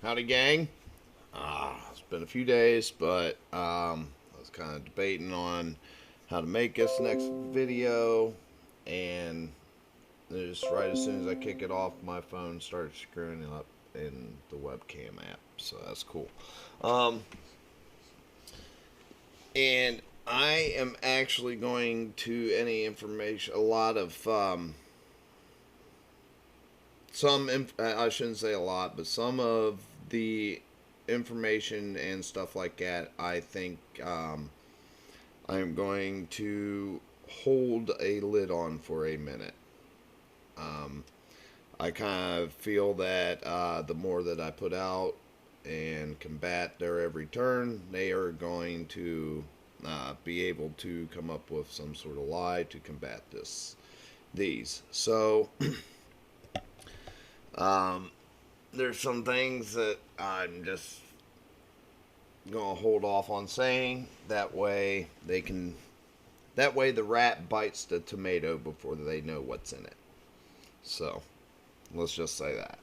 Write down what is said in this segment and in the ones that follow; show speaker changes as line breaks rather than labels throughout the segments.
Howdy, gang. It's been a few days, but I was kind of debating on how to make this next video, and just right as soon as I kick it off, my phone started screwing up in the webcam app, so that's cool. Um, and I am actually going to any information, a lot of I shouldn't say a lot, but some of the information and stuff like that, I think I'm going to hold a lid on for a minute. Um, I kind of feel that the more that I put out and combat their every turn, they are going to be able to come up with some sort of lie to combat these. So, um, there's some things that I'm just gonna hold off on saying. That way the rat bites the tomato before they know what's in it. So let's just say that.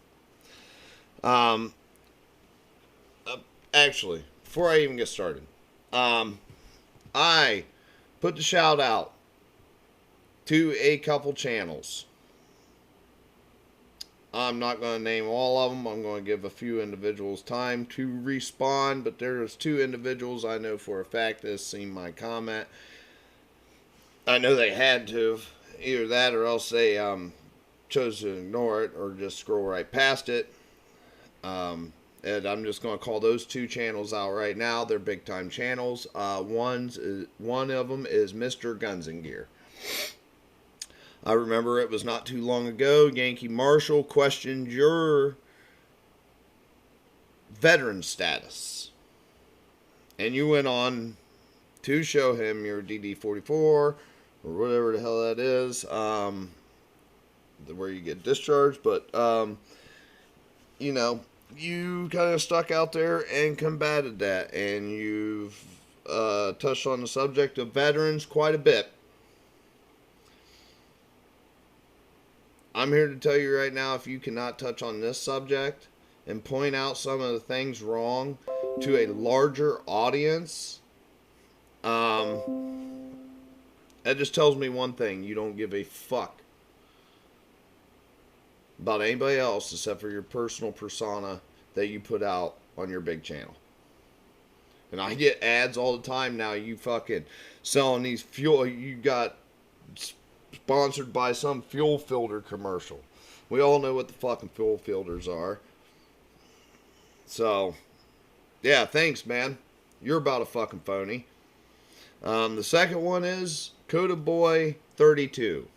Uh, Actually, before I even get started, um, I put the shout out to a couple channels. I'm not going to name all of them. I'm going to give a few individuals time to respond, but there's two individuals I know for a fact that have seen my comment. I know they had to. Either that or else they chose to ignore it or just scroll right past it. And I'm just going to call those two channels out right now. They're big time channels. One of them is Mr. Guns and Gear. I remember it was not too long ago, Yankee Marshall questioned your veteran status. And you went on to show him your DD-44 or whatever the hell that is, where you get discharged. But, you kind of stuck out there and combated that. And you've touched on the subject of veterans quite a bit. I'm here to tell you right now, if you cannot touch on this subject and point out some of the things wrong to a larger audience, that just tells me one thing: you don't give a fuck about anybody else except for your personal persona that you put out on your big channel. And I get ads all the time now. You fucking selling these fuel. You got sponsored by some fuel filter commercial. We all know what the fucking fuel filters are. So, yeah, thanks, man. You're about a fucking phony. The second one is Coda Boy 32.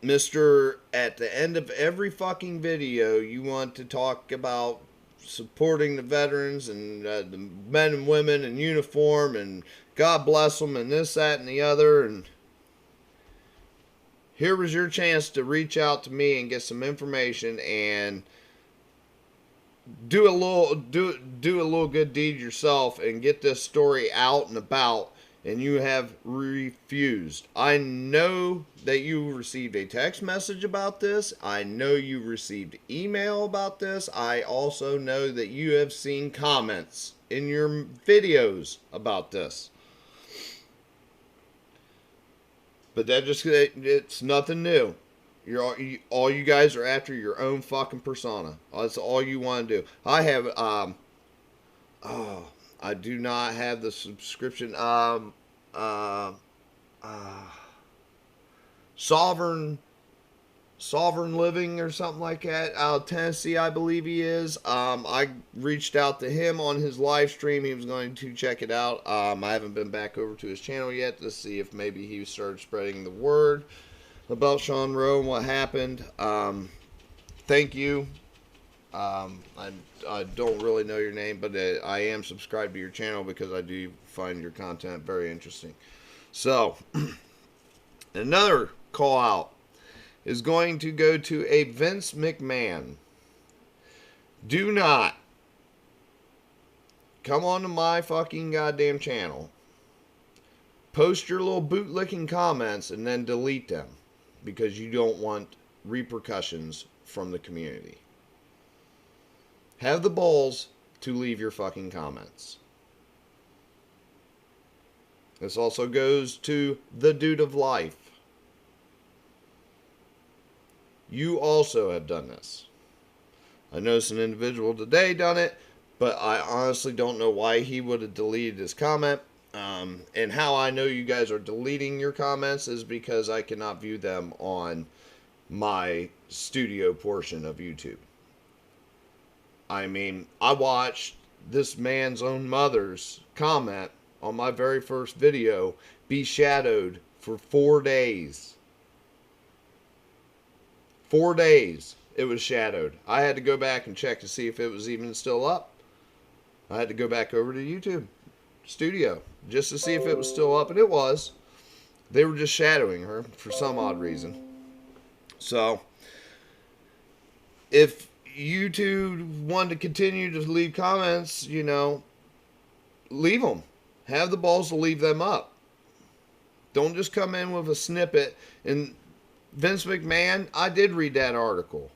Mr. At the end of every fucking video, you want to talk about supporting the veterans and the men and women in uniform and God bless them and this, that, and the other. And here was your chance to reach out to me and get some information and do a little good deed yourself and get this story out and about. And you have refused. I know that you received a text message about this. I know you received email about this. I also know that you have seen comments in your videos about this. But it's nothing new. All you guys are after your own fucking persona. That's all you want to do. I do not have the subscription. Sovereign Living or something like that out of Tennessee, I believe he is. I reached out to him on his live stream. He was going to check it out. I haven't been back over to his channel yet to see if maybe he started spreading the word about Sean Rowe and what happened. Thank you. I don't really know your name, but I am subscribed to your channel because I do find your content very interesting. So, another call out is going to go to a Vince McMahon. Do not come onto my fucking goddamn channel, post your little bootlicking comments, and then delete them because you don't want repercussions from the community. have the balls to leave your fucking comments. This also goes to the dude of life. You also have done this. I noticed an individual today done it, but I honestly don't know why he would have deleted his comment. And how I know you guys are deleting your comments is because I cannot view them on my studio portion of YouTube. I mean, I watched this man's own mother's comment on my very first video be shadowed for 4 days. 4 days it was shadowed. I had to go back and check to see if it was even still up. I had to go back over to YouTube Studio just to see if it was still up, and it was. They were just shadowing her for some odd reason. So, if YouTube want to continue to leave comments, leave them. Have the balls to leave them up. Don't just come in with a snippet. And Vince McMahon, I did read that article.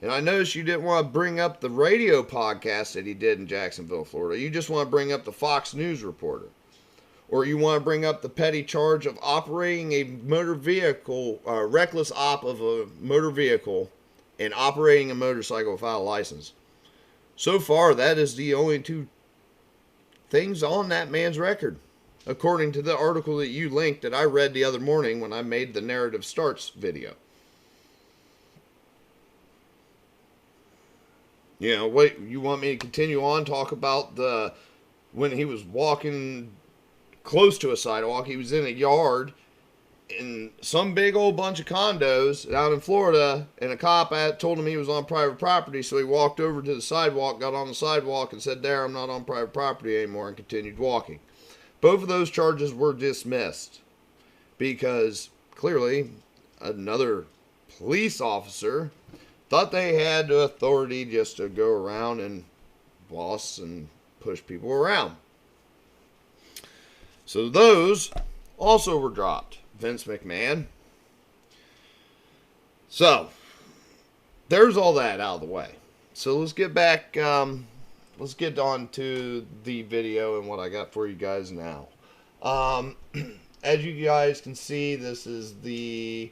And I noticed you didn't want to bring up the radio podcast that he did in Jacksonville, Florida. You just want to bring up the Fox News reporter. Or you want to bring up the petty charge of operating a motor vehicle, reckless op of a motor vehicle, and operating a motorcycle without a license. So far, that is the only two things on that man's record, according to the article that you linked that I read the other morning when I made the Narrative Starts video. What you want me to continue on, talk about when he was walking close to a sidewalk, he was in a yard in some big old bunch of condos out in Florida, and a cop told him he was on private property, so he walked over to the sidewalk, got on the sidewalk, and said, "There, I'm not on private property anymore," and continued walking. Both of those charges were dismissed because clearly another police officer thought they had the authority just to go around and boss and push people around. So those also were dropped. Vince McMahon. So, there's all that out of the way. So let's get back, let's get on to the video and what I got for you guys now. As you guys can see, this is the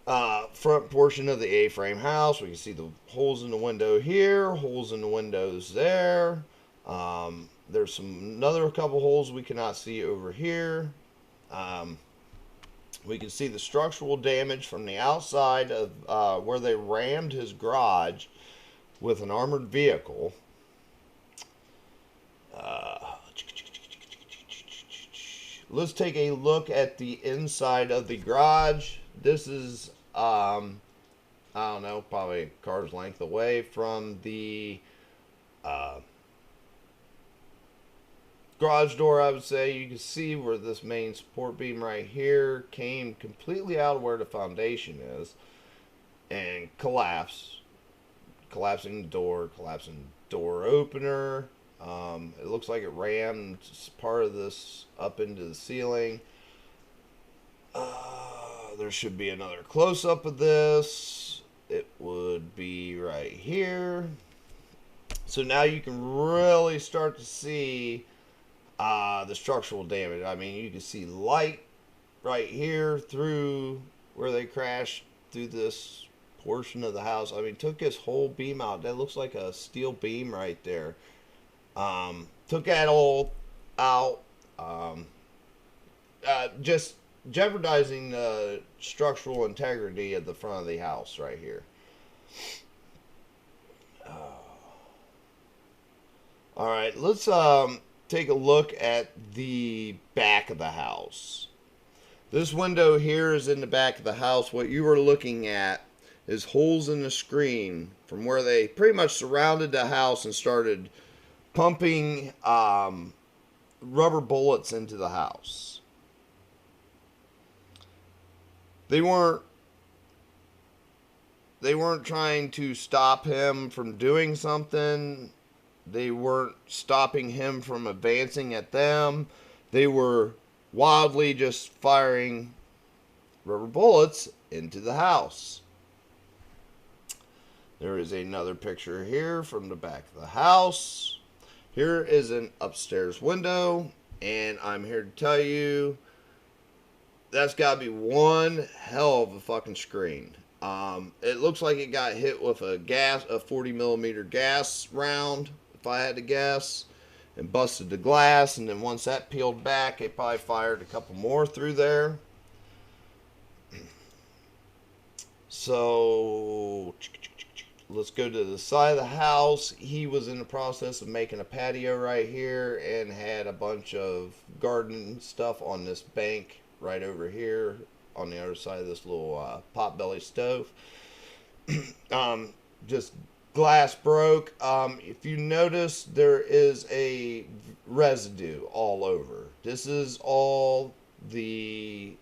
front portion of the A-frame house. We can see the holes in the window here, holes in the windows there. There's another couple holes we cannot see over here. We can see the structural damage from the outside of where they rammed his garage with an armored vehicle. Let's take a look at the inside of the garage. This is, I don't know, probably a car's length away from the garage door, I would say. You can see where this main support beam right here came completely out of where the foundation is and collapsed. Collapsing the door, collapsing door opener. It looks like it rammed part of this up into the ceiling. There should be another close-up of this. It would be right here. So now you can really start to see the structural damage. I mean, you can see light right here through where they crashed through this portion of the house. I mean, took his whole beam out. That looks like a steel beam right there. Took that all out. Just jeopardizing the structural integrity of the front of the house right here. Alright, let's take a look at the back of the house. This window here is in the back of the house. What you are looking at is holes in the screen from where they pretty much surrounded the house and started pumping rubber bullets into the house. They weren't trying to stop him from doing something. They weren't stopping him from advancing at them. They were wildly just firing rubber bullets into the house. There is another picture here from the back of the house. Here is an upstairs window, and I'm here to tell you that's got to be one hell of a fucking screen. It looks like it got hit with a 40 millimeter gas round, if I had to guess, and busted the glass. And then once that peeled back, it probably fired a couple more through there. So let's go to the side of the house. He was in the process of making a patio right here and had a bunch of garden stuff on this bank right over here on the other side of this little potbelly stove. Just glass broke. If you notice, there is a residue all over. This is all the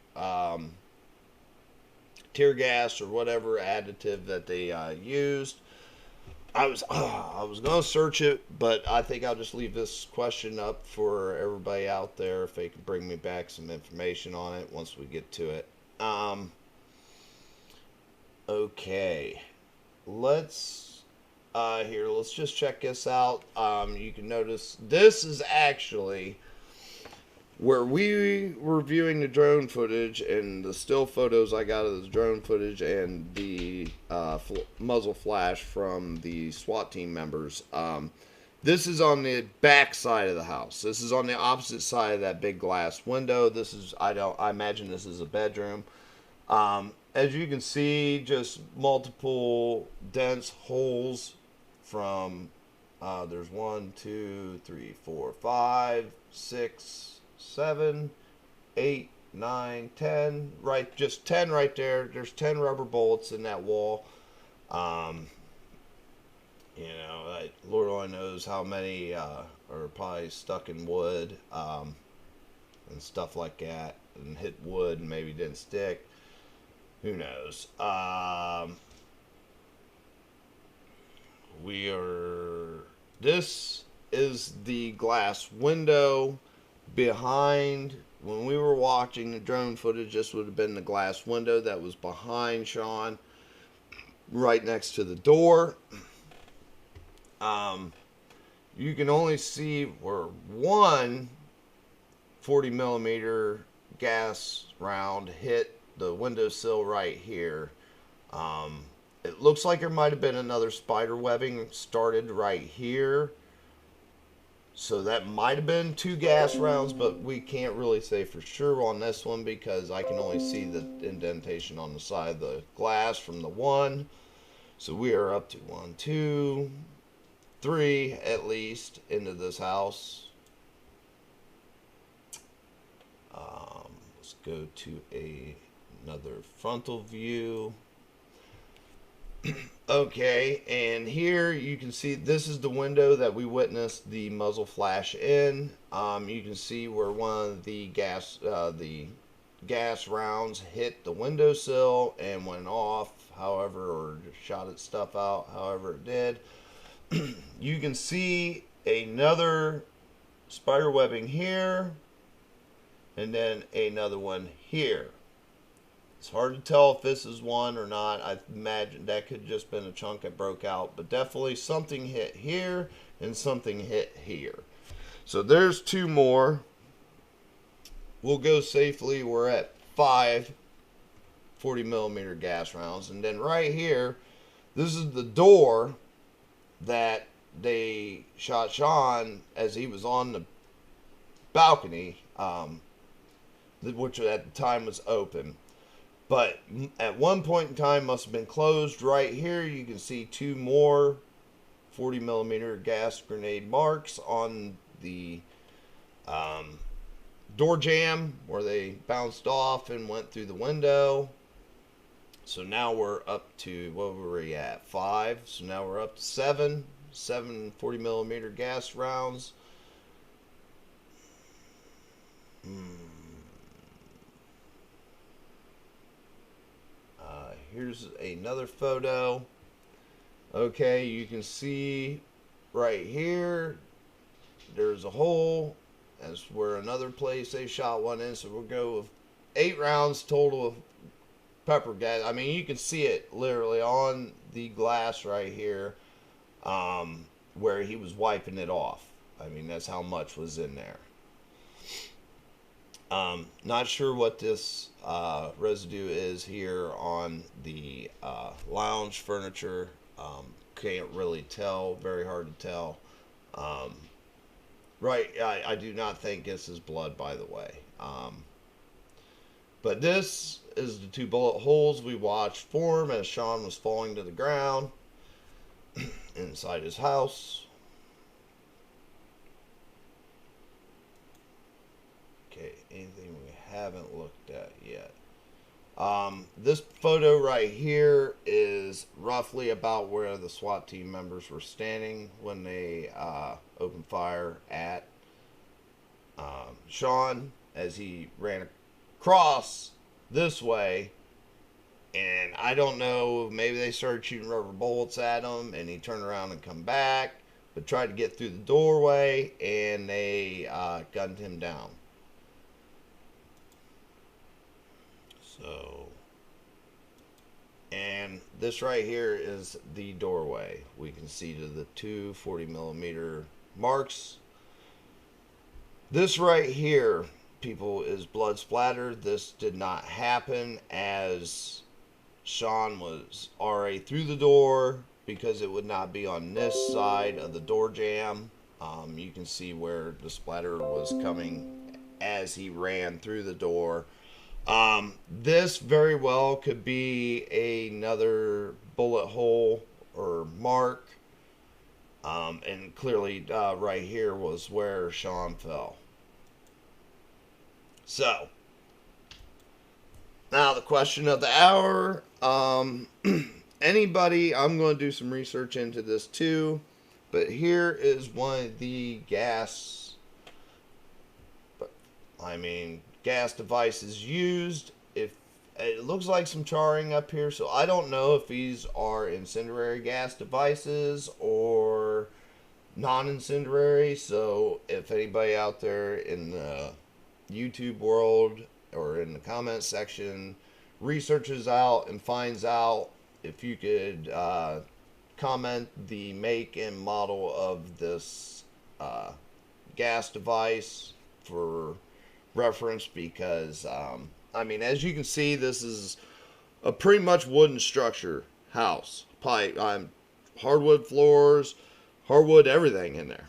tear gas or whatever additive that they used. I was going to search it, but I think I'll just leave this question up for everybody out there if they can bring me back some information on it once we get to it. Okay, let's just check this out. You can notice this is actually where we were viewing the drone footage and the still photos I got of the drone footage and the muzzle flash from the SWAT team members. This is on the back side of the house. This is on the opposite side of that big glass window. This is, I imagine this is a bedroom. As you can see, just multiple dense holes from, there's 1, 2, 3, 4, 5, 6, 7, 8, 9, 10, right, just 10 right there. There's 10 rubber bullets in that wall. Lord only knows how many are probably stuck in wood and stuff like that, and hit wood and maybe didn't stick. Who knows? This is the glass window behind. When we were watching the drone footage, this would have been the glass window that was behind Sean, right next to the door. You can only see where one 40 millimeter gas round hit the windowsill right here. It looks like there might have been another spider webbing started right here. So that might have been 2 gas rounds, but we can't really say for sure on this one because I can only see the indentation on the side of the glass from the one. So we are up to 1, 2, 3 at least into this house. Let's go to another frontal view. Okay, and here you can see this is the window that we witnessed the muzzle flash in. You can see where one of the gas rounds hit the windowsill and went off, however, or shot its stuff out, however it did. You can see another spider webbing here, and then another one here. It's hard to tell if this is one or not. I imagine that could have just been a chunk that broke out, but definitely something hit here and something hit here. So there's 2 more. We'll go safely. We're at 5 40 millimeter gas rounds. And then right here, this is the door that they shot Sean as he was on the balcony, which at the time was open. But at one point in time must have been closed. Right here you can see 2 more 40 millimeter gas grenade marks on the door jamb where they bounced off and went through the window. So now we're up to, what were we at? 5. So now we're up to 7 40 millimeter gas rounds. Here's another photo. Okay, you can see right here there's a hole. That's where another place they shot one in. So we'll go with 8 rounds total of pepper gas. I mean, you can see it literally on the glass right here, where he was wiping it off. I mean, that's how much was in there. Not sure what this residue is here on the lounge furniture. Can't really tell. Very hard to tell. Um, right, I do not think this is blood, by the way. But this is the two bullet holes we watched form as Sean was falling to the ground inside his house. Okay, anything we haven't looked at yet? This photo right here is roughly about where the SWAT team members were standing when they opened fire at Sean as he ran across this way. And I don't know, maybe they started shooting rubber bullets at him and he turned around and come back, but tried to get through the doorway and they gunned him down. So, and this right here is the doorway. We can see to the two 40mm marks. This right here, people, is blood splattered. This did not happen as Sean was already through the door because it would not be on this side of the door jamb. You can see where the splatter was coming as he ran through the door. This very well could be another bullet hole or mark. And clearly right here was where Sean fell. So, now the question of the hour. Anybody, I'm going to do some research into this too. But here is one of the gas devices used. If it looks like some charring up here, so I don't know if these are incendiary gas devices or non-incendiary. So if anybody out there in the YouTube world or in the comment section researches out and finds out, if you could comment the make and model of this gas device for reference, because I mean, as you can see, this is a pretty much wooden structure house. Hardwood floors, hardwood everything in there.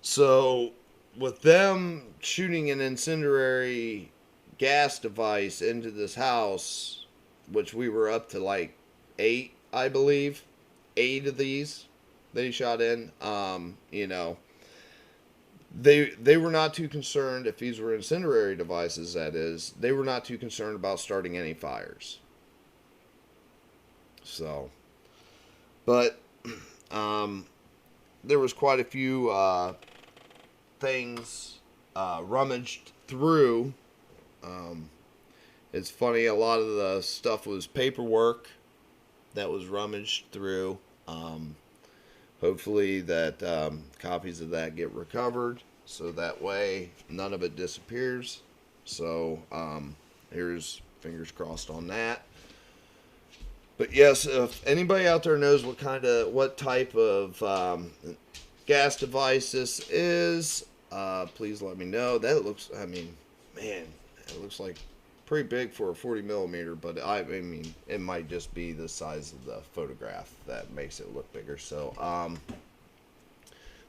So with them shooting an incendiary gas device into this house, which we were up to like 8, I believe, 8 of these they shot in, you know, they were not too concerned, if these were incendiary devices, that is, they were not too concerned about starting any fires. So, but there was quite a few things rummaged through. It's funny, a lot of the stuff was paperwork that was rummaged through. Hopefully that copies of that get recovered, so that way none of it disappears. So here's fingers crossed on that. But yes, if anybody out there knows what type of gas device this is, please let me know. That looks, I mean, man, it looks like pretty big for a 40mm, but I mean, it might just be the size of the photograph that makes it look bigger. So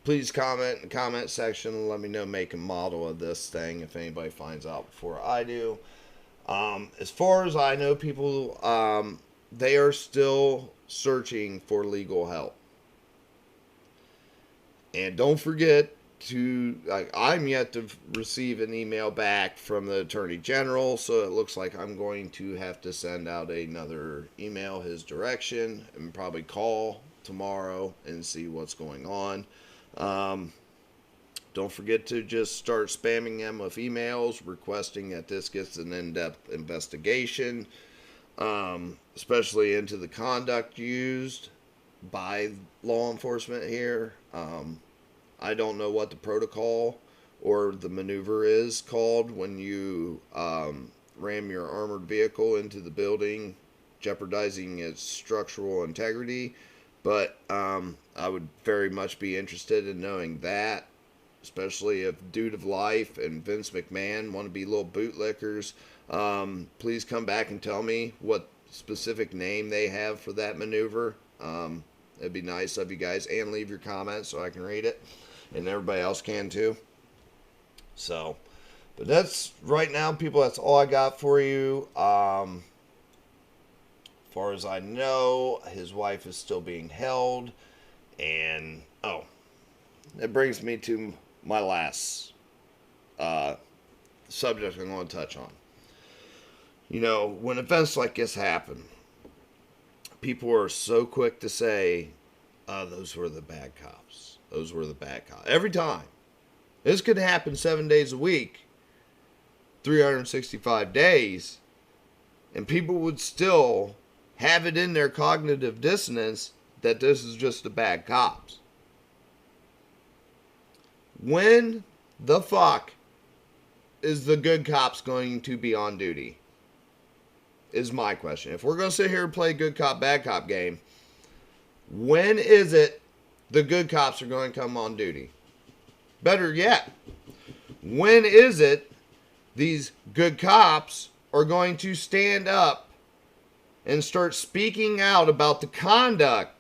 please comment in the comment section and let me know make and model of this thing if anybody finds out before I do. As far as I know, people, they are still searching for legal help. And don't forget to, I'm yet to receive an email back from the Attorney General, so it looks like I'm going to have to send out another email his direction and probably call tomorrow and see what's going on. Don't forget to just start spamming them with emails requesting that this gets an in-depth investigation, especially into the conduct used by law enforcement here. I don't know what the protocol or the maneuver is called when you ram your armored vehicle into the building, jeopardizing its structural integrity. But I would very much be interested in knowing that, especially if Dude of Life and Vince McMahon want to be little bootlickers. Please come back and tell me what specific name they have for that maneuver. It'd be nice of you guys, and leave your comments so I can read it, and everybody else can too. So, but that's right now, people. That's all I got for you. As far as I know, his wife is still being held, and that brings me to my last subject I'm going to touch on. You know, when events like this happen, people are so quick to say, those were the bad cops. Those were the bad cops. Every time. This could happen 7 days a week, 365 days, and people would still have it in their cognitive dissonance that this is just the bad cops. When the fuck is the good cops going to be on duty? Is my question. If we're going to sit here and play good cop, bad cop game, when is it the good cops are going to come on duty? Better yet, when is it these good cops are going to stand up and start speaking out about the conduct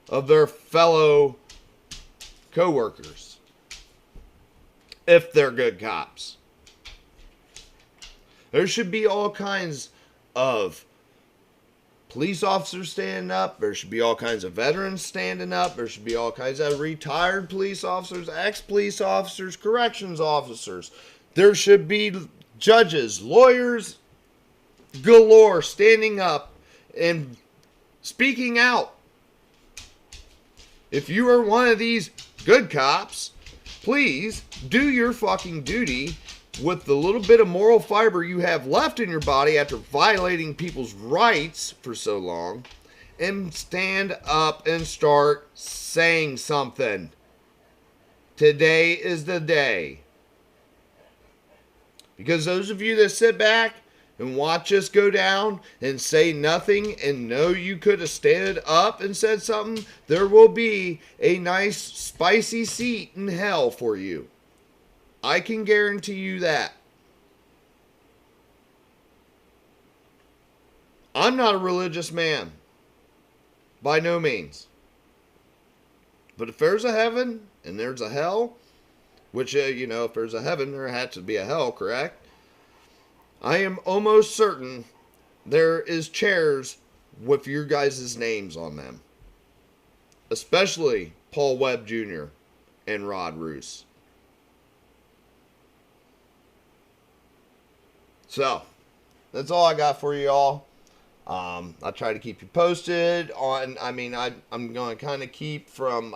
of their fellow co-workers, if they're good cops? There should be all kinds of police officers standing up. There should be all kinds of veterans standing up. There should be all kinds of retired police officers, ex-police officers, corrections officers. There should be judges, lawyers galore standing up and speaking out. If you are one of these good cops, please do your fucking duty with the little bit of moral fiber you have left in your body after violating people's rights for so long, and stand up and start saying something. Today is the day. Because those of you that sit back and watch us go down and say nothing and know you could have stood up and said something, there will be a nice spicy seat in hell for you. I can guarantee you that. I'm not a religious man. By no means. But if there's a heaven and there's a hell, which, if there's a heaven, there had to be a hell, correct? I am almost certain there is chairs with your guys' names on them. Especially Paul Webb Jr. and Rod Roos. So, that's all I got for you all. I try to keep you posted on, I'm going to kind of keep from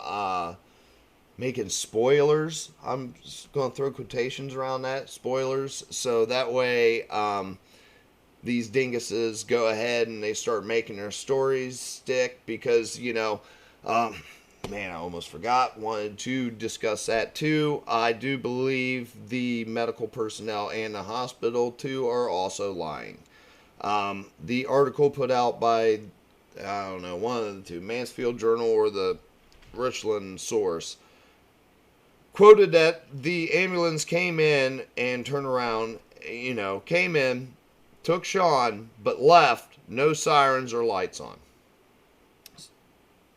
making spoilers. I'm just going to throw quotations around that, spoilers, so that way these dinguses go ahead and they start making their stories stick, because, I almost forgot. Wanted to discuss that too. I do believe the medical personnel and the hospital too are also lying. The article put out by, one of the two, Mansfield Journal or the Richland Source, quoted that the ambulance came in and turned around, came in, took Sean, but left, no sirens or lights on.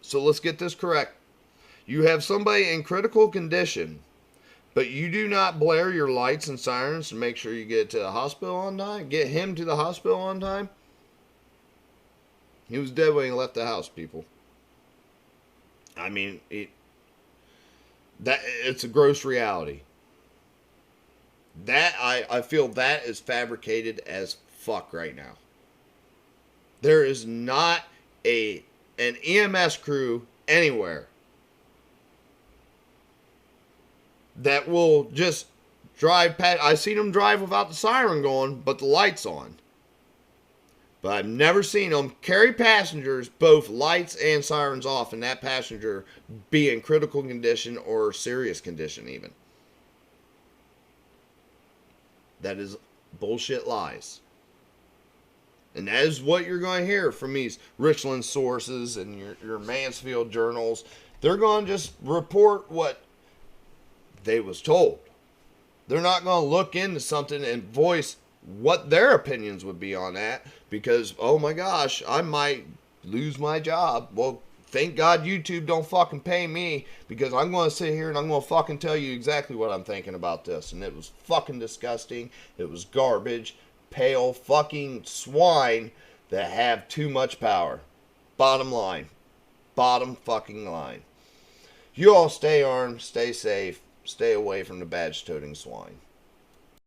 So let's get this correct. You have somebody in critical condition, but you do not blare your lights and sirens to make sure you get to the hospital on time? Get him to the hospital on time? He was dead when he left the house, people. It's a gross reality. That, I feel that is fabricated as fuck right now. There is not an EMS crew anywhere that will just drive past. I've seen them drive without the siren going, but the light's on. But I've never seen them carry passengers, both lights and sirens off, and that passenger be in critical condition or serious condition even. That is Bullshit lies. And that is what you're going to hear from these Richland sources and your Mansfield journals. They're going to just report what they was told. They're not going to look into something and voice what their opinions would be on that, because, oh my gosh, I might lose my job. Well, thank God YouTube don't fucking pay me, because I'm going to sit here and I'm going to fucking tell you exactly what I'm thinking about this. And it was fucking disgusting. It was garbage. Pale fucking swine that have too much power. Bottom line. Bottom fucking line. You all stay armed, stay safe, stay away from the badge-toting swine.